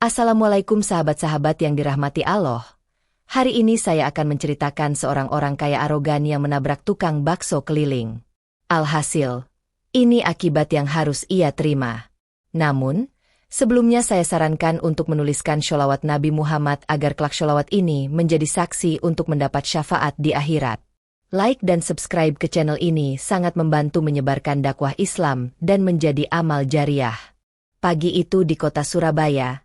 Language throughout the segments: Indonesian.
Assalamualaikum sahabat-sahabat yang dirahmati Allah. Hari ini saya akan menceritakan seorang orang kaya arogan yang menabrak tukang bakso keliling. Alhasil, ini akibat yang harus ia terima. Namun, sebelumnya saya sarankan untuk menuliskan sholawat Nabi Muhammad agar kelak sholawat ini menjadi saksi untuk mendapat syafaat di akhirat. Like dan subscribe ke channel ini sangat membantu menyebarkan dakwah Islam dan menjadi amal jariah. Pagi itu di kota Surabaya,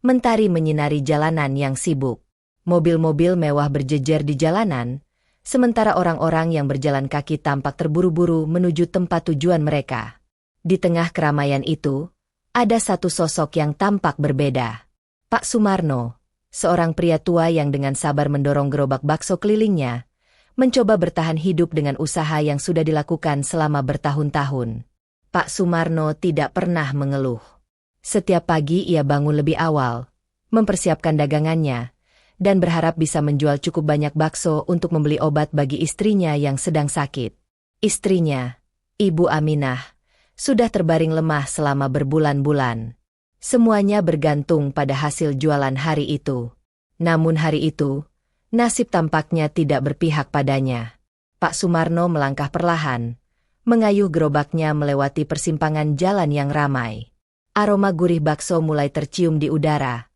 mentari menyinari jalanan yang sibuk. Mobil-mobil mewah berjejer di jalanan, sementara orang-orang yang berjalan kaki tampak terburu-buru menuju tempat tujuan mereka. Di tengah keramaian itu, ada satu sosok yang tampak berbeda. Pak Sumarno, seorang pria tua yang dengan sabar mendorong gerobak bakso kelilingnya, mencoba bertahan hidup dengan usaha yang sudah dilakukan selama bertahun-tahun. Pak Sumarno tidak pernah mengeluh. Setiap pagi ia bangun lebih awal, mempersiapkan dagangannya, dan berharap bisa menjual cukup banyak bakso untuk membeli obat bagi istrinya yang sedang sakit. Istrinya, Ibu Aminah, sudah terbaring lemah selama berbulan-bulan. Semuanya bergantung pada hasil jualan hari itu. Namun hari itu, nasib tampaknya tidak berpihak padanya. Pak Sumarno melangkah perlahan, mengayuh gerobaknya melewati persimpangan jalan yang ramai. Aroma gurih bakso mulai tercium di udara,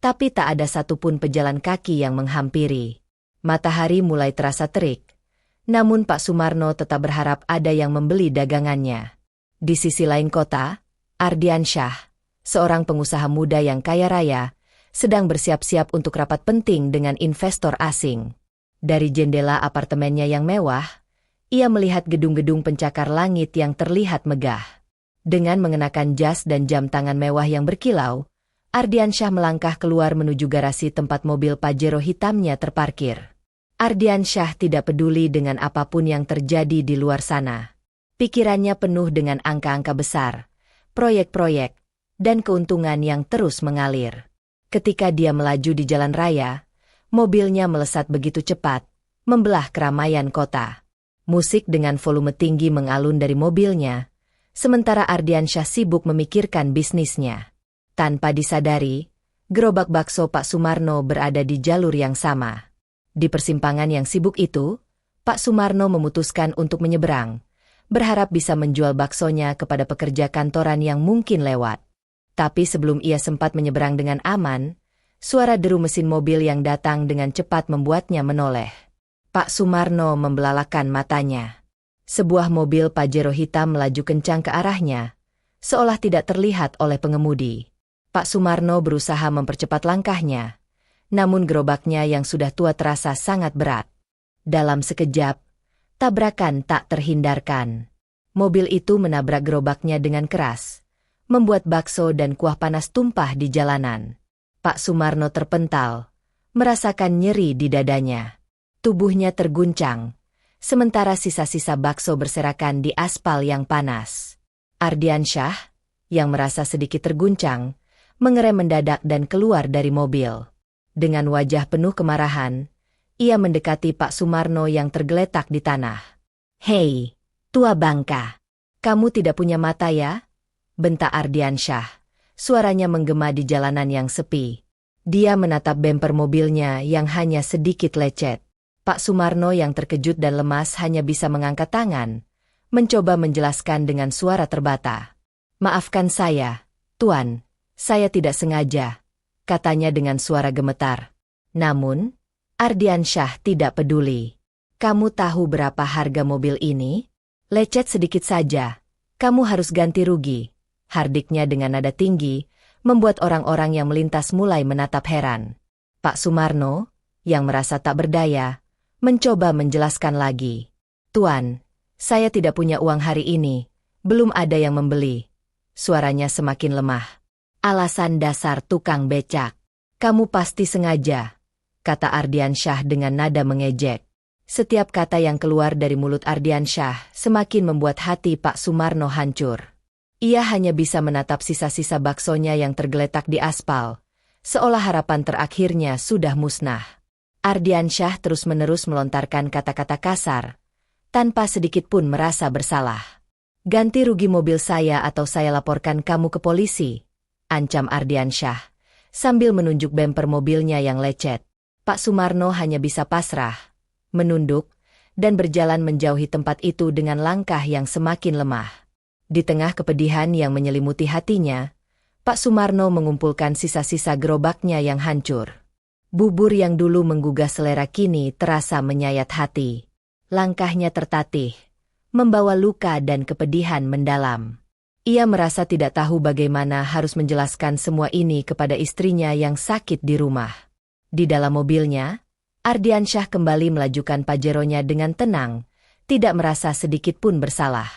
tapi tak ada satupun pejalan kaki yang menghampiri. Matahari mulai terasa terik, namun Pak Sumarno tetap berharap ada yang membeli dagangannya. Di sisi lain kota, Ardiansyah, seorang pengusaha muda yang kaya raya, sedang bersiap-siap untuk rapat penting dengan investor asing. Dari jendela apartemennya yang mewah, ia melihat gedung-gedung pencakar langit yang terlihat megah. Dengan mengenakan jas dan jam tangan mewah yang berkilau, Ardiansyah melangkah keluar menuju garasi tempat mobil Pajero hitamnya terparkir. Ardiansyah tidak peduli dengan apapun yang terjadi di luar sana. Pikirannya penuh dengan angka-angka besar, proyek-proyek, dan keuntungan yang terus mengalir. Ketika dia melaju di jalan raya, mobilnya melesat begitu cepat, membelah keramaian kota. Musik dengan volume tinggi mengalun dari mobilnya, sementara Ardiansyah sibuk memikirkan bisnisnya. Tanpa disadari, gerobak bakso Pak Sumarno berada di jalur yang sama. Di persimpangan yang sibuk itu, Pak Sumarno memutuskan untuk menyeberang, berharap bisa menjual baksonya kepada pekerja kantoran yang mungkin lewat. Tapi sebelum ia sempat menyeberang dengan aman, suara deru mesin mobil yang datang dengan cepat membuatnya menoleh. Pak Sumarno membelalakan matanya. Sebuah mobil Pajero hitam melaju kencang ke arahnya, seolah tidak terlihat oleh pengemudi. Pak Sumarno berusaha mempercepat langkahnya, namun gerobaknya yang sudah tua terasa sangat berat. Dalam sekejap, tabrakan tak terhindarkan. Mobil itu menabrak gerobaknya dengan keras, membuat bakso dan kuah panas tumpah di jalanan. Pak Sumarno terpental, merasakan nyeri di dadanya. Tubuhnya terguncang, sementara sisa-sisa bakso berserakan di aspal yang panas. Ardiansyah, yang merasa sedikit terguncang, mengerem mendadak dan keluar dari mobil. Dengan wajah penuh kemarahan, ia mendekati Pak Sumarno yang tergeletak di tanah. "Hei, tua bangka, kamu tidak punya mata ya?" bentak Ardiansyah. Suaranya menggema di jalanan yang sepi. Dia menatap bemper mobilnya yang hanya sedikit lecet. Pak Sumarno yang terkejut dan lemas hanya bisa mengangkat tangan, mencoba menjelaskan dengan suara terbata. "Maafkan saya, Tuan, saya tidak sengaja," katanya dengan suara gemetar. Namun, Ardiansyah tidak peduli. "Kamu tahu berapa harga mobil ini? Lecet sedikit saja, kamu harus ganti rugi," hardiknya dengan nada tinggi, membuat orang-orang yang melintas mulai menatap heran. Pak Sumarno, yang merasa tak berdaya, mencoba menjelaskan lagi. "Tuan, saya tidak punya uang hari ini, belum ada yang membeli." Suaranya semakin lemah. "Alasan dasar tukang becak. Kamu pasti sengaja," kata Ardiansyah dengan nada mengejek. Setiap kata yang keluar dari mulut Ardiansyah semakin membuat hati Pak Sumarno hancur. Ia hanya bisa menatap sisa-sisa baksonya yang tergeletak di aspal, seolah harapan terakhirnya sudah musnah. Ardiansyah terus-menerus melontarkan kata-kata kasar, tanpa sedikit pun merasa bersalah. "Ganti rugi mobil saya atau saya laporkan kamu ke polisi," ancam Ardiansyah, sambil menunjuk bemper mobilnya yang lecet. Pak Sumarno hanya bisa pasrah, menunduk, dan berjalan menjauhi tempat itu dengan langkah yang semakin lemah. Di tengah kepedihan yang menyelimuti hatinya, Pak Sumarno mengumpulkan sisa-sisa gerobaknya yang hancur. Bubur yang dulu menggugah selera kini terasa menyayat hati. Langkahnya tertatih, membawa luka dan kepedihan mendalam. Ia merasa tidak tahu bagaimana harus menjelaskan semua ini kepada istrinya yang sakit di rumah. Di dalam mobilnya, Ardiansyah kembali melajukan Pajeronya dengan tenang, tidak merasa sedikit pun bersalah.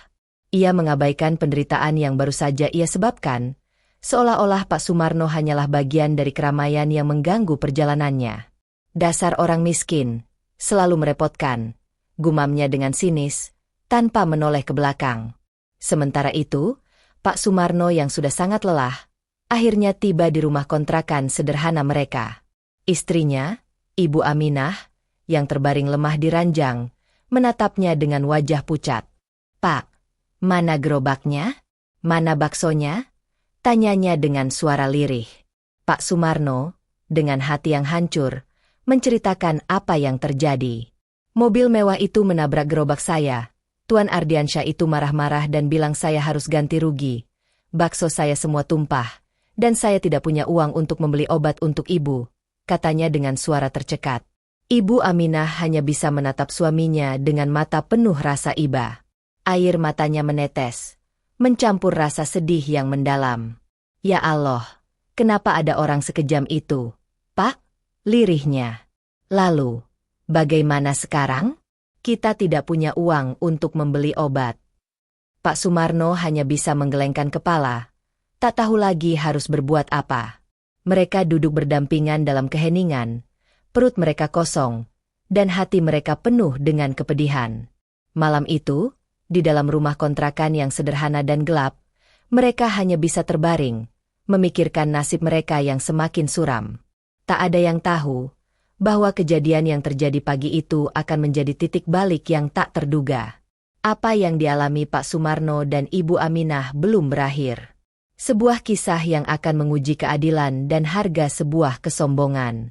Ia mengabaikan penderitaan yang baru saja ia sebabkan, seolah-olah Pak Sumarno hanyalah bagian dari keramaian yang mengganggu perjalanannya. Dasar orang miskin, selalu merepotkan, gumamnya dengan sinis, tanpa menoleh ke belakang. Sementara itu, Pak Sumarno yang sudah sangat lelah, akhirnya tiba di rumah kontrakan sederhana mereka. Istrinya, Ibu Aminah, yang terbaring lemah di ranjang, menatapnya dengan wajah pucat. "Pak, mana gerobaknya? Mana baksonya?" tanyanya dengan suara lirih. Pak Sumarno, dengan hati yang hancur, menceritakan apa yang terjadi. "Mobil mewah itu menabrak gerobak saya. Tuan Ardiansyah itu marah-marah dan bilang saya harus ganti rugi. Bakso saya semua tumpah, dan saya tidak punya uang untuk membeli obat untuk ibu," katanya dengan suara tercekat. Ibu Aminah hanya bisa menatap suaminya dengan mata penuh rasa iba. Air matanya menetes, mencampur rasa sedih yang mendalam. "Ya Allah, kenapa ada orang sekejam itu, Pak?" lirihnya. "Lalu, bagaimana sekarang? Kita tidak punya uang untuk membeli obat." Pak Sumarno hanya bisa menggelengkan kepala, tak tahu lagi harus berbuat apa. Mereka duduk berdampingan dalam keheningan, perut mereka kosong, dan hati mereka penuh dengan kepedihan. Malam itu, di dalam rumah kontrakan yang sederhana dan gelap, mereka hanya bisa terbaring, memikirkan nasib mereka yang semakin suram. Tak ada yang tahu bahwa kejadian yang terjadi pagi itu akan menjadi titik balik yang tak terduga. Apa yang dialami Pak Sumarno dan Ibu Aminah belum berakhir. Sebuah kisah yang akan menguji keadilan dan harga sebuah kesombongan.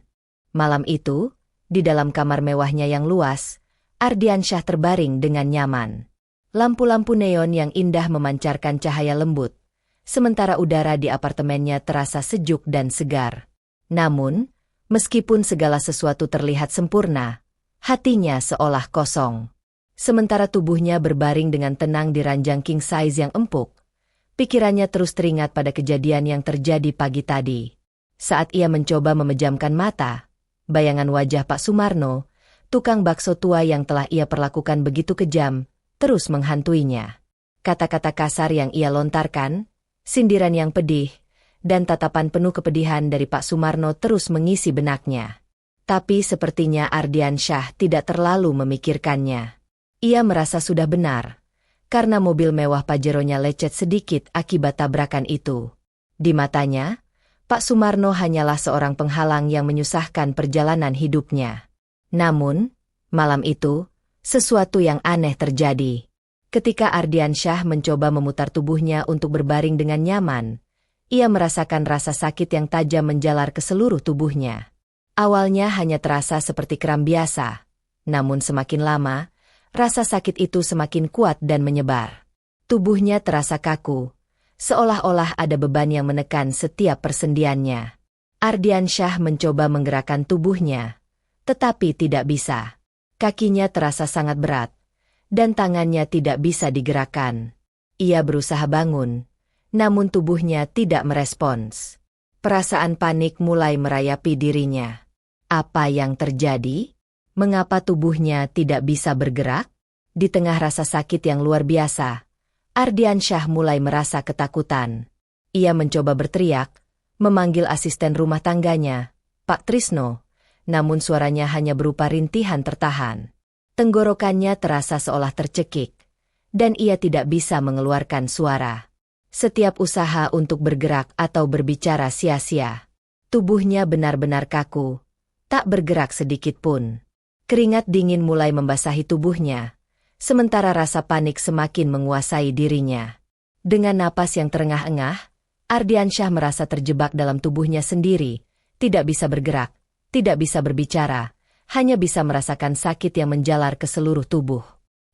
Malam itu, di dalam kamar mewahnya yang luas, Ardiansyah terbaring dengan nyaman. Lampu-lampu neon yang indah memancarkan cahaya lembut, sementara udara di apartemennya terasa sejuk dan segar. Namun, meskipun segala sesuatu terlihat sempurna, hatinya seolah kosong. Sementara tubuhnya berbaring dengan tenang di ranjang king size yang empuk, pikirannya terus teringat pada kejadian yang terjadi pagi tadi. Saat ia mencoba memejamkan mata, bayangan wajah Pak Sumarno, tukang bakso tua yang telah ia perlakukan begitu kejam, terus menghantuinya. Kata-kata kasar yang ia lontarkan, sindiran yang pedih, dan tatapan penuh kepedihan dari Pak Sumarno terus mengisi benaknya. Tapi sepertinya Ardiansyah tidak terlalu memikirkannya. Ia merasa sudah benar, karena mobil mewah Pajeronya lecet sedikit akibat tabrakan itu. Di matanya, Pak Sumarno hanyalah seorang penghalang yang menyusahkan perjalanan hidupnya. Namun, malam itu, sesuatu yang aneh terjadi. Ketika Ardiansyah mencoba memutar tubuhnya untuk berbaring dengan nyaman, ia merasakan rasa sakit yang tajam menjalar ke seluruh tubuhnya. Awalnya hanya terasa seperti kram biasa, namun semakin lama, rasa sakit itu semakin kuat dan menyebar. Tubuhnya terasa kaku, seolah-olah ada beban yang menekan setiap persendiannya. Ardiansyah mencoba menggerakkan tubuhnya, tetapi tidak bisa. Kakinya terasa sangat berat, dan tangannya tidak bisa digerakkan. Ia berusaha bangun, namun tubuhnya tidak merespons. Perasaan panik mulai merayapi dirinya. Apa yang terjadi? Mengapa tubuhnya tidak bisa bergerak? Di tengah rasa sakit yang luar biasa, Ardiansyah mulai merasa ketakutan. Ia mencoba berteriak, memanggil asisten rumah tangganya, Pak Trisno, namun suaranya hanya berupa rintihan tertahan. Tenggorokannya terasa seolah tercekik, dan ia tidak bisa mengeluarkan suara. Setiap usaha untuk bergerak atau berbicara sia-sia. Tubuhnya benar-benar kaku, tak bergerak sedikit pun. Keringat dingin mulai membasahi tubuhnya, sementara rasa panik semakin menguasai dirinya. Dengan napas yang terengah-engah, Ardiansyah merasa terjebak dalam tubuhnya sendiri, tidak bisa bergerak, tidak bisa berbicara, hanya bisa merasakan sakit yang menjalar ke seluruh tubuh.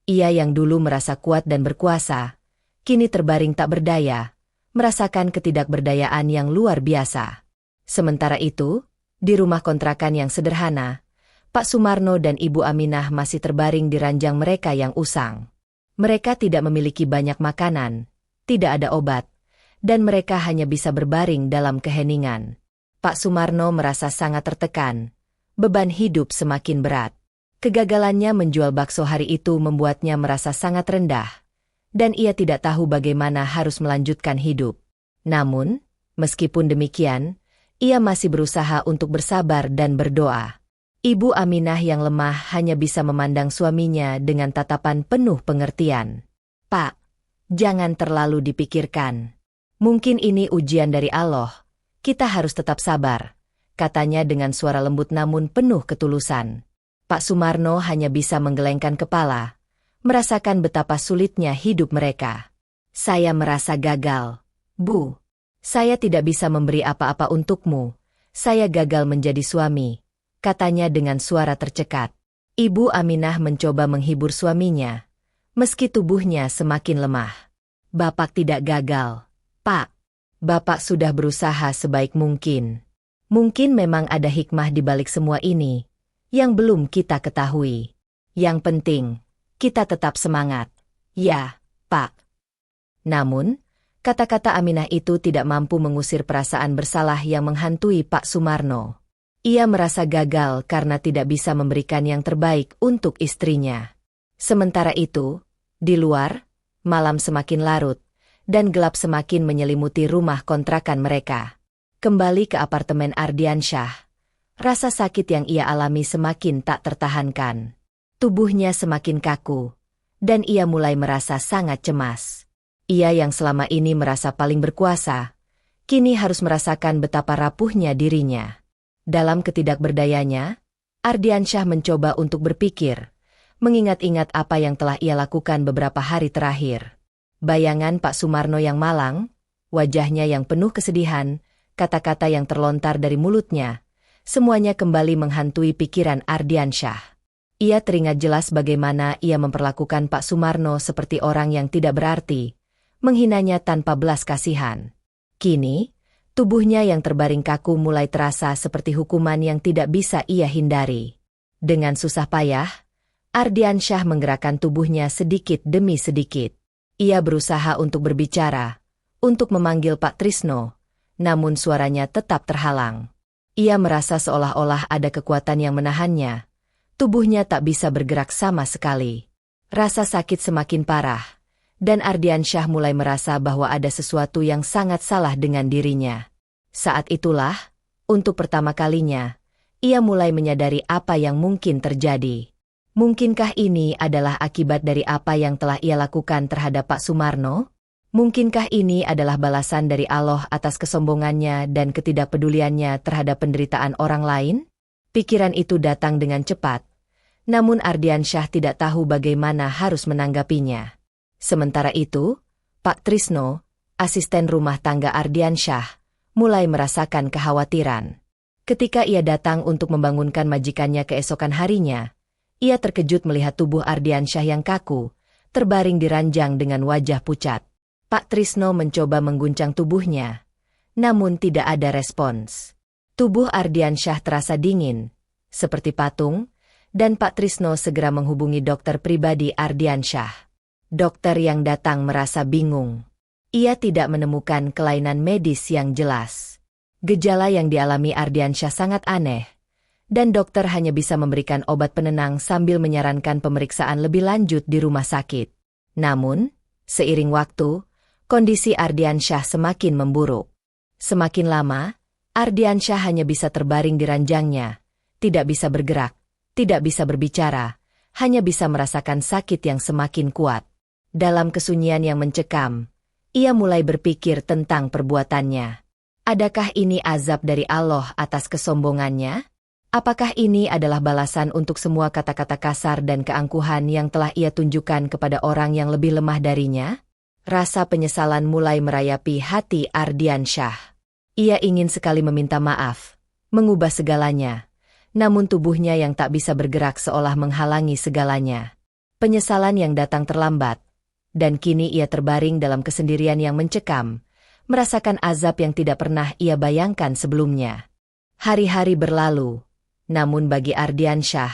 Ia yang dulu merasa kuat dan berkuasa, kini terbaring tak berdaya, merasakan ketidakberdayaan yang luar biasa. Sementara itu, di rumah kontrakan yang sederhana, Pak Sumarno dan Ibu Aminah masih terbaring di ranjang mereka yang usang. Mereka tidak memiliki banyak makanan, tidak ada obat, dan mereka hanya bisa berbaring dalam keheningan. Pak Sumarno merasa sangat tertekan, beban hidup semakin berat. Kegagalannya menjual bakso hari itu membuatnya merasa sangat rendah, dan ia tidak tahu bagaimana harus melanjutkan hidup. Namun, meskipun demikian, ia masih berusaha untuk bersabar dan berdoa. Ibu Aminah yang lemah hanya bisa memandang suaminya dengan tatapan penuh pengertian. "Pak, jangan terlalu dipikirkan. Mungkin ini ujian dari Allah, kita harus tetap sabar," katanya dengan suara lembut namun penuh ketulusan. Pak Sumarno hanya bisa menggelengkan kepala, merasakan betapa sulitnya hidup mereka. "Saya merasa gagal, Bu. Saya tidak bisa memberi apa-apa untukmu. Saya gagal menjadi suami," katanya dengan suara tercekat. Ibu Aminah mencoba menghibur suaminya, meski tubuhnya semakin lemah. "Bapak tidak gagal, Pak. Bapak sudah berusaha sebaik mungkin. Mungkin memang ada hikmah di balik semua ini yang belum kita ketahui. Yang penting, kita tetap semangat." "Ya, Pak." Namun, kata-kata Aminah itu tidak mampu mengusir perasaan bersalah yang menghantui Pak Sumarno. Ia merasa gagal karena tidak bisa memberikan yang terbaik untuk istrinya. Sementara itu, di luar, malam semakin larut, dan gelap semakin menyelimuti rumah kontrakan mereka. Kembali ke apartemen Ardiansyah, rasa sakit yang ia alami semakin tak tertahankan. Tubuhnya semakin kaku, dan ia mulai merasa sangat cemas. Ia yang selama ini merasa paling berkuasa, kini harus merasakan betapa rapuhnya dirinya. Dalam ketidakberdayanya, Ardiansyah mencoba untuk berpikir, mengingat-ingat apa yang telah ia lakukan beberapa hari terakhir. Bayangan Pak Sumarno yang malang, wajahnya yang penuh kesedihan, kata-kata yang terlontar dari mulutnya, semuanya kembali menghantui pikiran Ardiansyah. Ia teringat jelas bagaimana ia memperlakukan Pak Sumarno seperti orang yang tidak berarti, menghinanya tanpa belas kasihan. Kini, tubuhnya yang terbaring kaku mulai terasa seperti hukuman yang tidak bisa ia hindari. Dengan susah payah, Ardiansyah menggerakkan tubuhnya sedikit demi sedikit. Ia berusaha untuk berbicara, untuk memanggil Pak Trisno, namun suaranya tetap terhalang. Ia merasa seolah-olah ada kekuatan yang menahannya. Tubuhnya tak bisa bergerak sama sekali. Rasa sakit semakin parah, dan Ardiansyah mulai merasa bahwa ada sesuatu yang sangat salah dengan dirinya. Saat itulah, untuk pertama kalinya, ia mulai menyadari apa yang mungkin terjadi. Mungkinkah ini adalah akibat dari apa yang telah ia lakukan terhadap Pak Sumarno? Mungkinkah ini adalah balasan dari Allah atas kesombongannya dan ketidakpeduliannya terhadap penderitaan orang lain? Pikiran itu datang dengan cepat, namun Ardiansyah tidak tahu bagaimana harus menanggapinya. Sementara itu, Pak Trisno, asisten rumah tangga Ardiansyah, mulai merasakan kekhawatiran. Ketika ia datang untuk membangunkan majikannya keesokan harinya, ia terkejut melihat tubuh Ardiansyah yang kaku, terbaring di ranjang dengan wajah pucat. Pak Trisno mencoba mengguncang tubuhnya, namun tidak ada respons. Tubuh Ardiansyah terasa dingin, seperti patung, dan Pak Trisno segera menghubungi dokter pribadi Ardiansyah. Dokter yang datang merasa bingung. Ia tidak menemukan kelainan medis yang jelas. Gejala yang dialami Ardiansyah sangat aneh, dan dokter hanya bisa memberikan obat penenang sambil menyarankan pemeriksaan lebih lanjut di rumah sakit. Namun, seiring waktu, kondisi Ardiansyah semakin memburuk. Semakin lama, Ardiansyah hanya bisa terbaring di ranjangnya, tidak bisa bergerak, tidak bisa berbicara, hanya bisa merasakan sakit yang semakin kuat. Dalam kesunyian yang mencekam, ia mulai berpikir tentang perbuatannya. Adakah ini azab dari Allah atas kesombongannya? Apakah ini adalah balasan untuk semua kata-kata kasar dan keangkuhan yang telah ia tunjukkan kepada orang yang lebih lemah darinya? Rasa penyesalan mulai merayapi hati Ardiansyah. Ia ingin sekali meminta maaf, mengubah segalanya, namun tubuhnya yang tak bisa bergerak seolah menghalangi segalanya. Penyesalan yang datang terlambat, dan kini ia terbaring dalam kesendirian yang mencekam, merasakan azab yang tidak pernah ia bayangkan sebelumnya. Hari-hari berlalu, namun bagi Ardiansyah,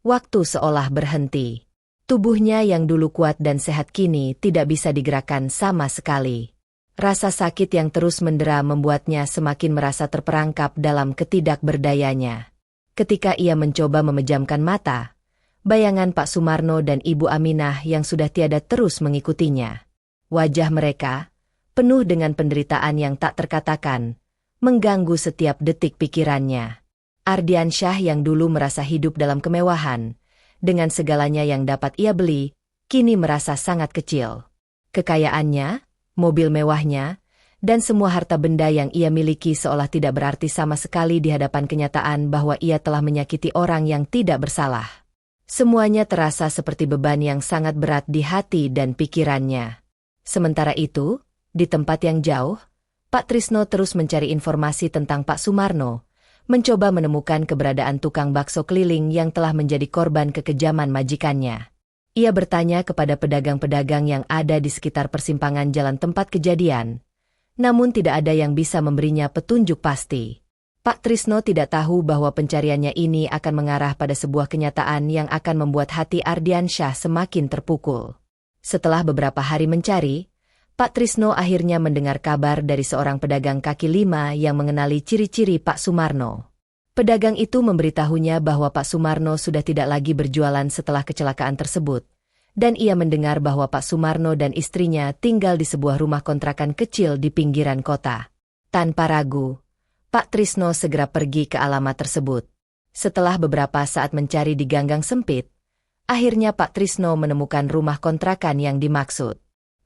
waktu seolah berhenti. Tubuhnya yang dulu kuat dan sehat kini tidak bisa digerakkan sama sekali. Rasa sakit yang terus mendera membuatnya semakin merasa terperangkap dalam ketidakberdayanya. Ketika ia mencoba memejamkan mata, bayangan Pak Sumarno dan Ibu Aminah yang sudah tiada terus mengikutinya. Wajah mereka, penuh dengan penderitaan yang tak terkatakan, mengganggu setiap detik pikirannya. Ardiansyah yang dulu merasa hidup dalam kemewahan, dengan segalanya yang dapat ia beli, kini merasa sangat kecil. Kekayaannya, mobil mewahnya, dan semua harta benda yang ia miliki seolah tidak berarti sama sekali di hadapan kenyataan bahwa ia telah menyakiti orang yang tidak bersalah. Semuanya terasa seperti beban yang sangat berat di hati dan pikirannya. Sementara itu, di tempat yang jauh, Pak Trisno terus mencari informasi tentang Pak Sumarno, mencoba menemukan keberadaan tukang bakso keliling yang telah menjadi korban kekejaman majikannya. Ia bertanya kepada pedagang-pedagang yang ada di sekitar persimpangan jalan tempat kejadian, namun tidak ada yang bisa memberinya petunjuk pasti. Pak Trisno tidak tahu bahwa pencariannya ini akan mengarah pada sebuah kenyataan yang akan membuat hati Ardiansyah semakin terpukul. Setelah beberapa hari mencari, Pak Trisno akhirnya mendengar kabar dari seorang pedagang kaki lima yang mengenali ciri-ciri Pak Sumarno. Pedagang itu memberitahunya bahwa Pak Sumarno sudah tidak lagi berjualan setelah kecelakaan tersebut, dan ia mendengar bahwa Pak Sumarno dan istrinya tinggal di sebuah rumah kontrakan kecil di pinggiran kota. Tanpa ragu, Pak Trisno segera pergi ke alamat tersebut. Setelah beberapa saat mencari di ganggang sempit, akhirnya Pak Trisno menemukan rumah kontrakan yang dimaksud.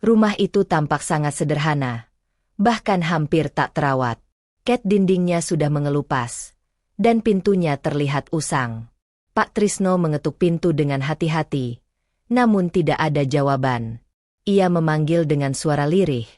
Rumah itu tampak sangat sederhana, bahkan hampir tak terawat. Cat dindingnya sudah mengelupas, dan pintunya terlihat usang. Pak Trisno mengetuk pintu dengan hati-hati, namun tidak ada jawaban. Ia memanggil dengan suara lirih,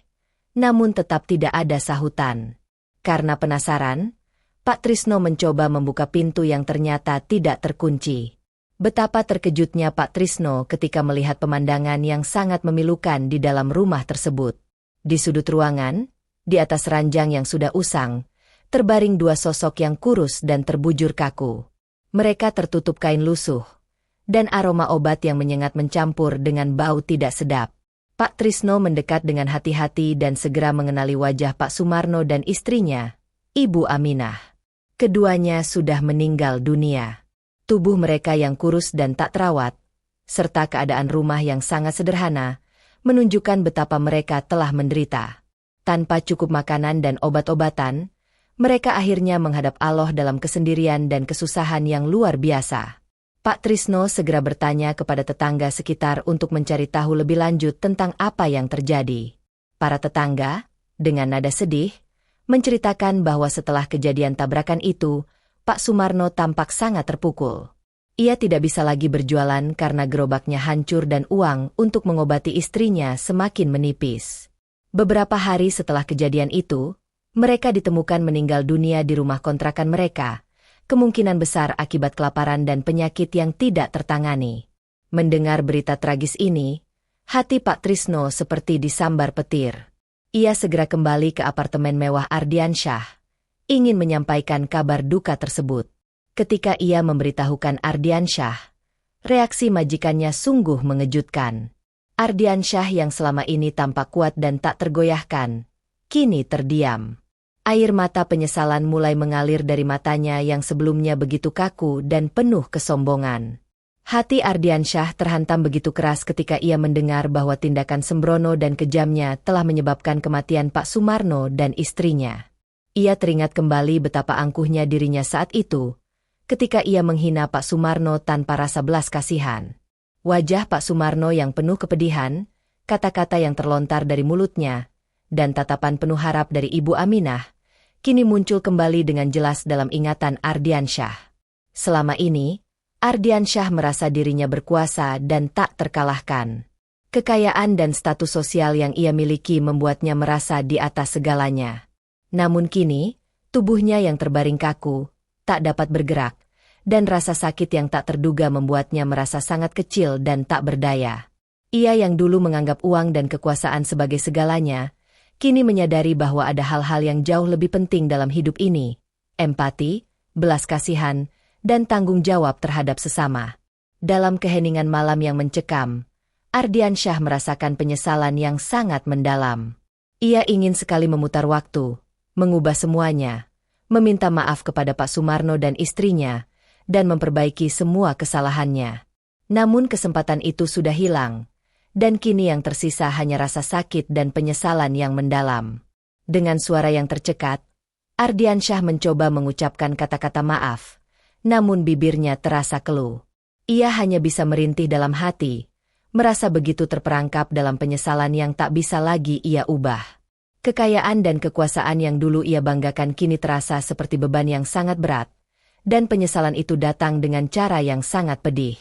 namun tetap tidak ada sahutan. Karena penasaran, Pak Trisno mencoba membuka pintu yang ternyata tidak terkunci. Betapa terkejutnya Pak Trisno ketika melihat pemandangan yang sangat memilukan di dalam rumah tersebut. Di sudut ruangan, di atas ranjang yang sudah usang, terbaring dua sosok yang kurus dan terbujur kaku. Mereka tertutup kain lusuh, dan aroma obat yang menyengat mencampur dengan bau tidak sedap. Pak Trisno mendekat dengan hati-hati dan segera mengenali wajah Pak Sumarno dan istrinya, Ibu Aminah. Keduanya sudah meninggal dunia. Tubuh mereka yang kurus dan tak terawat, serta keadaan rumah yang sangat sederhana, menunjukkan betapa mereka telah menderita. Tanpa cukup makanan dan obat-obatan, mereka akhirnya menghadap Allah dalam kesendirian dan kesusahan yang luar biasa. Pak Trisno segera bertanya kepada tetangga sekitar untuk mencari tahu lebih lanjut tentang apa yang terjadi. Para tetangga, dengan nada sedih, menceritakan bahwa setelah kejadian tabrakan itu, Pak Sumarno tampak sangat terpukul. Ia tidak bisa lagi berjualan karena gerobaknya hancur dan uang untuk mengobati istrinya semakin menipis. Beberapa hari setelah kejadian itu, mereka ditemukan meninggal dunia di rumah kontrakan mereka, kemungkinan besar akibat kelaparan dan penyakit yang tidak tertangani. Mendengar berita tragis ini, hati Pak Trisno seperti disambar petir. Ia segera kembali ke apartemen mewah Ardiansyah, ingin menyampaikan kabar duka tersebut. Ketika ia memberitahukan Ardiansyah, reaksi majikannya sungguh mengejutkan. Ardiansyah yang selama ini tampak kuat dan tak tergoyahkan, kini terdiam. Air mata penyesalan mulai mengalir dari matanya yang sebelumnya begitu kaku dan penuh kesombongan. Hati Ardiansyah terhantam begitu keras ketika ia mendengar bahwa tindakan sembrono dan kejamnya telah menyebabkan kematian Pak Sumarno dan istrinya. Ia teringat kembali betapa angkuhnya dirinya saat itu, ketika ia menghina Pak Sumarno tanpa rasa belas kasihan. Wajah Pak Sumarno yang penuh kepedihan, kata-kata yang terlontar dari mulutnya, dan tatapan penuh harap dari Ibu Aminah, kini muncul kembali dengan jelas dalam ingatan Ardiansyah. Selama ini, Ardiansyah merasa dirinya berkuasa dan tak terkalahkan. Kekayaan dan status sosial yang ia miliki membuatnya merasa di atas segalanya. Namun kini, tubuhnya yang terbaring kaku, tak dapat bergerak, dan rasa sakit yang tak terduga membuatnya merasa sangat kecil dan tak berdaya. Ia yang dulu menganggap uang dan kekuasaan sebagai segalanya, kini menyadari bahwa ada hal-hal yang jauh lebih penting dalam hidup ini: empati, belas kasihan, dan tanggung jawab terhadap sesama. Dalam keheningan malam yang mencekam, Ardiansyah merasakan penyesalan yang sangat mendalam. Ia ingin sekali memutar waktu, mengubah semuanya, meminta maaf kepada Pak Sumarno dan istrinya, dan memperbaiki semua kesalahannya. Namun kesempatan itu sudah hilang, dan kini yang tersisa hanya rasa sakit dan penyesalan yang mendalam. Dengan suara yang tercekat, Ardiansyah mencoba mengucapkan kata-kata maaf, namun bibirnya terasa keluh. Ia hanya bisa merintih dalam hati, merasa begitu terperangkap dalam penyesalan yang tak bisa lagi ia ubah. Kekayaan dan kekuasaan yang dulu ia banggakan kini terasa seperti beban yang sangat berat, dan penyesalan itu datang dengan cara yang sangat pedih.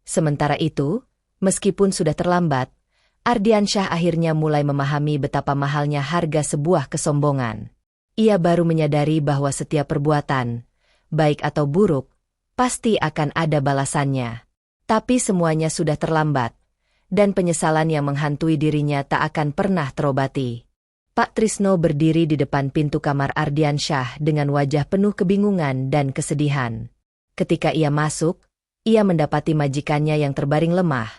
Sementara itu, meskipun sudah terlambat, Ardiansyah akhirnya mulai memahami betapa mahalnya harga sebuah kesombongan. Ia baru menyadari bahwa setiap perbuatan, baik atau buruk, pasti akan ada balasannya. Tapi semuanya sudah terlambat, dan penyesalan yang menghantui dirinya tak akan pernah terobati. Pak Trisno berdiri di depan pintu kamar Ardiansyah dengan wajah penuh kebingungan dan kesedihan. Ketika ia masuk, ia mendapati majikannya yang terbaring lemah.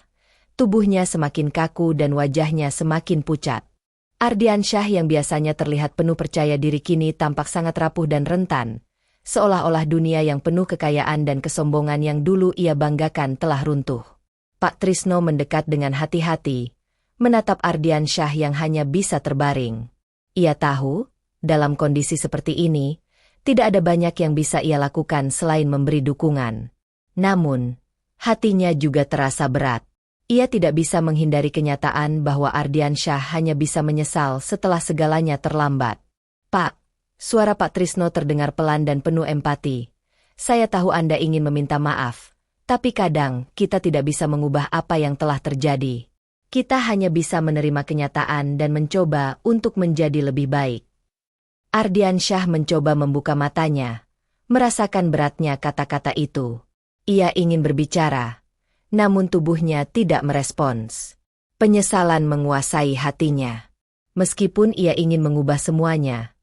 Tubuhnya semakin kaku dan wajahnya semakin pucat. Ardiansyah yang biasanya terlihat penuh percaya diri kini tampak sangat rapuh dan rentan, seolah-olah dunia yang penuh kekayaan dan kesombongan yang dulu ia banggakan telah runtuh. Pak Trisno mendekat dengan hati-hati, menatap Ardiansyah yang hanya bisa terbaring. Ia tahu, dalam kondisi seperti ini, tidak ada banyak yang bisa ia lakukan selain memberi dukungan. Namun, hatinya juga terasa berat. Ia tidak bisa menghindari kenyataan bahwa Ardiansyah hanya bisa menyesal setelah segalanya terlambat. "Pak," suara Pak Trisno terdengar pelan dan penuh empati. "Saya tahu Anda ingin meminta maaf. Tapi kadang, kita tidak bisa mengubah apa yang telah terjadi. Kita hanya bisa menerima kenyataan dan mencoba untuk menjadi lebih baik." Ardiansyah mencoba membuka matanya, merasakan beratnya kata-kata itu. Ia ingin berbicara, namun tubuhnya tidak merespons. Penyesalan menguasai hatinya. Meskipun ia ingin mengubah semuanya,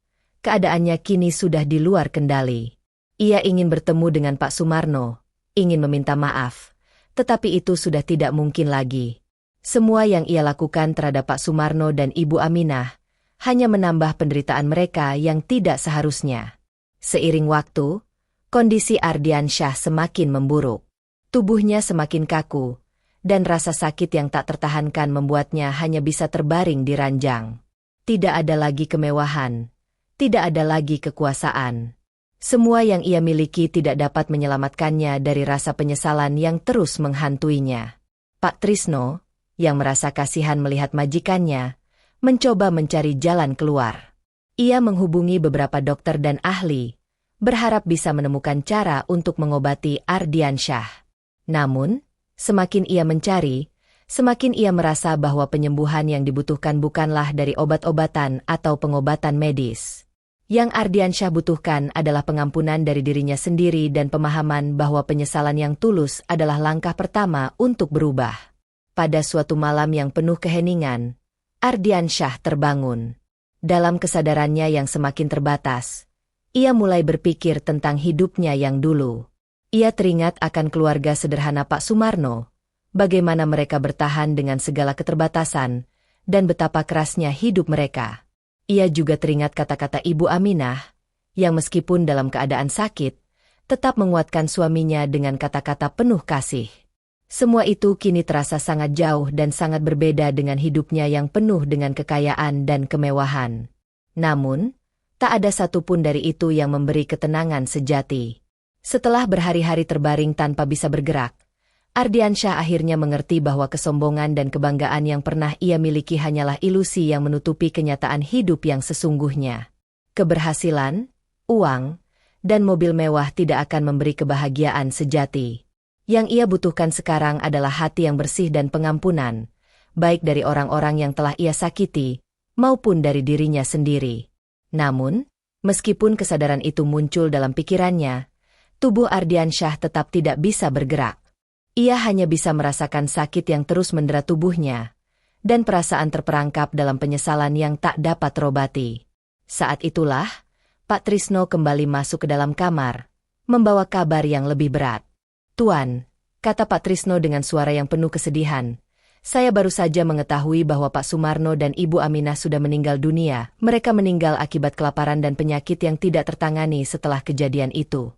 keadaannya kini sudah di luar kendali. Ia ingin bertemu dengan Pak Sumarno, ingin meminta maaf, tetapi itu sudah tidak mungkin lagi. Semua yang ia lakukan terhadap Pak Sumarno dan Ibu Aminah hanya menambah penderitaan mereka yang tidak seharusnya. Seiring waktu, kondisi Ardiansyah semakin memburuk. Tubuhnya semakin kaku, dan rasa sakit yang tak tertahankan membuatnya hanya bisa terbaring di ranjang. Tidak ada lagi kemewahan, tidak ada lagi kekuasaan. Semua yang ia miliki tidak dapat menyelamatkannya dari rasa penyesalan yang terus menghantuinya. Pak Trisno, yang merasa kasihan melihat majikannya, mencoba mencari jalan keluar. Ia menghubungi beberapa dokter dan ahli, berharap bisa menemukan cara untuk mengobati Ardiansyah. Namun, semakin ia mencari, semakin ia merasa bahwa penyembuhan yang dibutuhkan bukanlah dari obat-obatan atau pengobatan medis. Yang Ardiansyah butuhkan adalah pengampunan dari dirinya sendiri dan pemahaman bahwa penyesalan yang tulus adalah langkah pertama untuk berubah. Pada suatu malam yang penuh keheningan, Ardiansyah terbangun. Dalam kesadarannya yang semakin terbatas, ia mulai berpikir tentang hidupnya yang dulu. Ia teringat akan keluarga sederhana Pak Sumarno, bagaimana mereka bertahan dengan segala keterbatasan, dan betapa kerasnya hidup mereka. Ia juga teringat kata-kata Ibu Aminah, yang meskipun dalam keadaan sakit, tetap menguatkan suaminya dengan kata-kata penuh kasih. Semua itu kini terasa sangat jauh dan sangat berbeda dengan hidupnya yang penuh dengan kekayaan dan kemewahan. Namun, tak ada satupun dari itu yang memberi ketenangan sejati. Setelah berhari-hari terbaring tanpa bisa bergerak, Ardiansyah akhirnya mengerti bahwa kesombongan dan kebanggaan yang pernah ia miliki hanyalah ilusi yang menutupi kenyataan hidup yang sesungguhnya. Keberhasilan, uang, dan mobil mewah tidak akan memberi kebahagiaan sejati. Yang ia butuhkan sekarang adalah hati yang bersih dan pengampunan, baik dari orang-orang yang telah ia sakiti, maupun dari dirinya sendiri. Namun, meskipun kesadaran itu muncul dalam pikirannya, tubuh Ardiansyah tetap tidak bisa bergerak. Ia hanya bisa merasakan sakit yang terus mendera tubuhnya, dan perasaan terperangkap dalam penyesalan yang tak dapat terobati. Saat itulah, Pak Trisno kembali masuk ke dalam kamar, membawa kabar yang lebih berat. "Tuan," kata Pak Trisno dengan suara yang penuh kesedihan, "saya baru saja mengetahui bahwa Pak Sumarno dan Ibu Aminah sudah meninggal dunia. Mereka meninggal akibat kelaparan dan penyakit yang tidak tertangani setelah kejadian itu."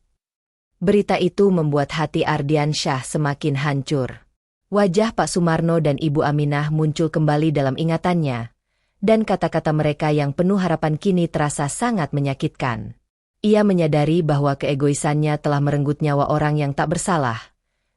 Berita itu membuat hati Ardiansyah semakin hancur. Wajah Pak Sumarno dan Ibu Aminah muncul kembali dalam ingatannya, dan kata-kata mereka yang penuh harapan kini terasa sangat menyakitkan. Ia menyadari bahwa keegoisannya telah merenggut nyawa orang yang tak bersalah,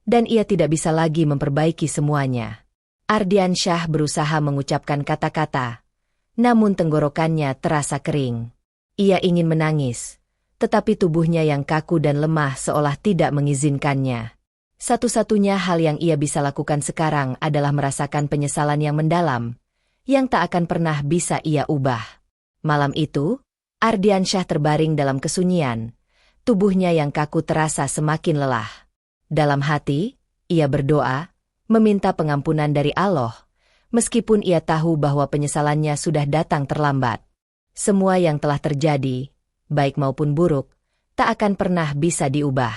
dan ia tidak bisa lagi memperbaiki semuanya. Ardiansyah berusaha mengucapkan kata-kata, namun tenggorokannya terasa kering. Ia ingin menangis, tetapi tubuhnya yang kaku dan lemah seolah tidak mengizinkannya. Satu-satunya hal yang ia bisa lakukan sekarang adalah merasakan penyesalan yang mendalam, yang tak akan pernah bisa ia ubah. Malam itu, Ardiansyah terbaring dalam kesunyian, tubuhnya yang kaku terasa semakin lelah. Dalam hati, ia berdoa, meminta pengampunan dari Allah, meskipun ia tahu bahwa penyesalannya sudah datang terlambat. Semua yang telah terjadi, baik maupun buruk, tak akan pernah bisa diubah.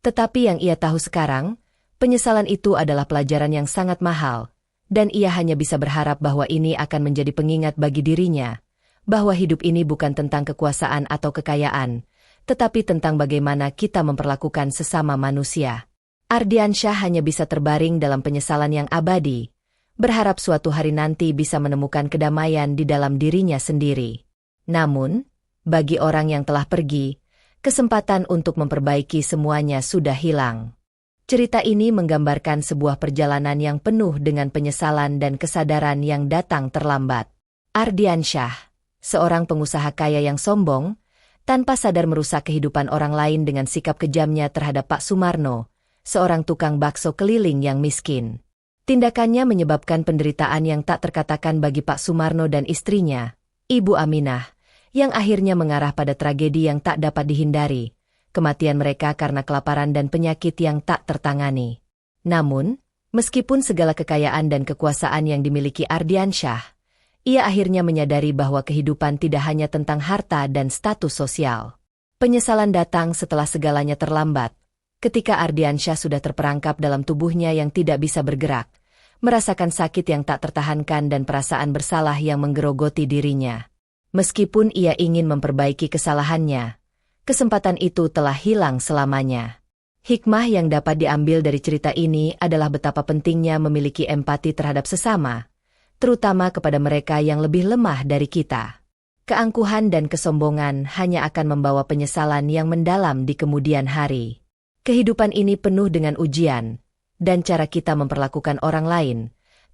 Tetapi yang ia tahu sekarang, penyesalan itu adalah pelajaran yang sangat mahal, dan ia hanya bisa berharap bahwa ini akan menjadi pengingat bagi dirinya, bahwa hidup ini bukan tentang kekuasaan atau kekayaan, tetapi tentang bagaimana kita memperlakukan sesama manusia. Ardiansyah hanya bisa terbaring dalam penyesalan yang abadi, berharap suatu hari nanti bisa menemukan kedamaian di dalam dirinya sendiri. Namun, bagi orang yang telah pergi, kesempatan untuk memperbaiki semuanya sudah hilang. Cerita ini menggambarkan sebuah perjalanan yang penuh dengan penyesalan dan kesadaran yang datang terlambat. Ardiansyah, seorang pengusaha kaya yang sombong, tanpa sadar merusak kehidupan orang lain dengan sikap kejamnya terhadap Pak Sumarno, seorang tukang bakso keliling yang miskin. Tindakannya menyebabkan penderitaan yang tak terkatakan bagi Pak Sumarno dan istrinya, Ibu Aminah, yang akhirnya mengarah pada tragedi yang tak dapat dihindari, kematian mereka karena kelaparan dan penyakit yang tak tertangani. Namun, meskipun segala kekayaan dan kekuasaan yang dimiliki Ardiansyah, ia akhirnya menyadari bahwa kehidupan tidak hanya tentang harta dan status sosial. Penyesalan datang setelah segalanya terlambat, ketika Ardiansyah sudah terperangkap dalam tubuhnya yang tidak bisa bergerak, merasakan sakit yang tak tertahankan dan perasaan bersalah yang menggerogoti dirinya. Meskipun ia ingin memperbaiki kesalahannya, kesempatan itu telah hilang selamanya. Hikmah yang dapat diambil dari cerita ini adalah betapa pentingnya memiliki empati terhadap sesama, terutama kepada mereka yang lebih lemah dari kita. Keangkuhan dan kesombongan hanya akan membawa penyesalan yang mendalam di kemudian hari. Kehidupan ini penuh dengan ujian, dan cara kita memperlakukan orang lain,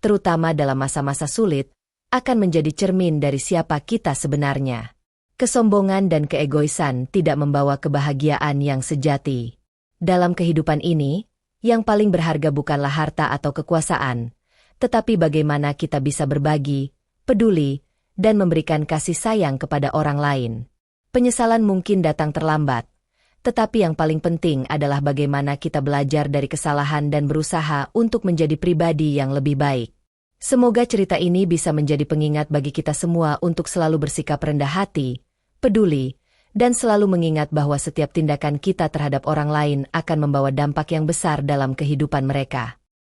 terutama dalam masa-masa sulit, akan menjadi cermin dari siapa kita sebenarnya. Kesombongan dan keegoisan tidak membawa kebahagiaan yang sejati. Dalam kehidupan ini, yang paling berharga bukanlah harta atau kekuasaan, tetapi bagaimana kita bisa berbagi, peduli, dan memberikan kasih sayang kepada orang lain. Penyesalan mungkin datang terlambat, tetapi yang paling penting adalah bagaimana kita belajar dari kesalahan dan berusaha untuk menjadi pribadi yang lebih baik. Semoga cerita ini bisa menjadi pengingat bagi kita semua untuk selalu bersikap rendah hati, peduli, dan selalu mengingat bahwa setiap tindakan kita terhadap orang lain akan membawa dampak yang besar dalam kehidupan mereka.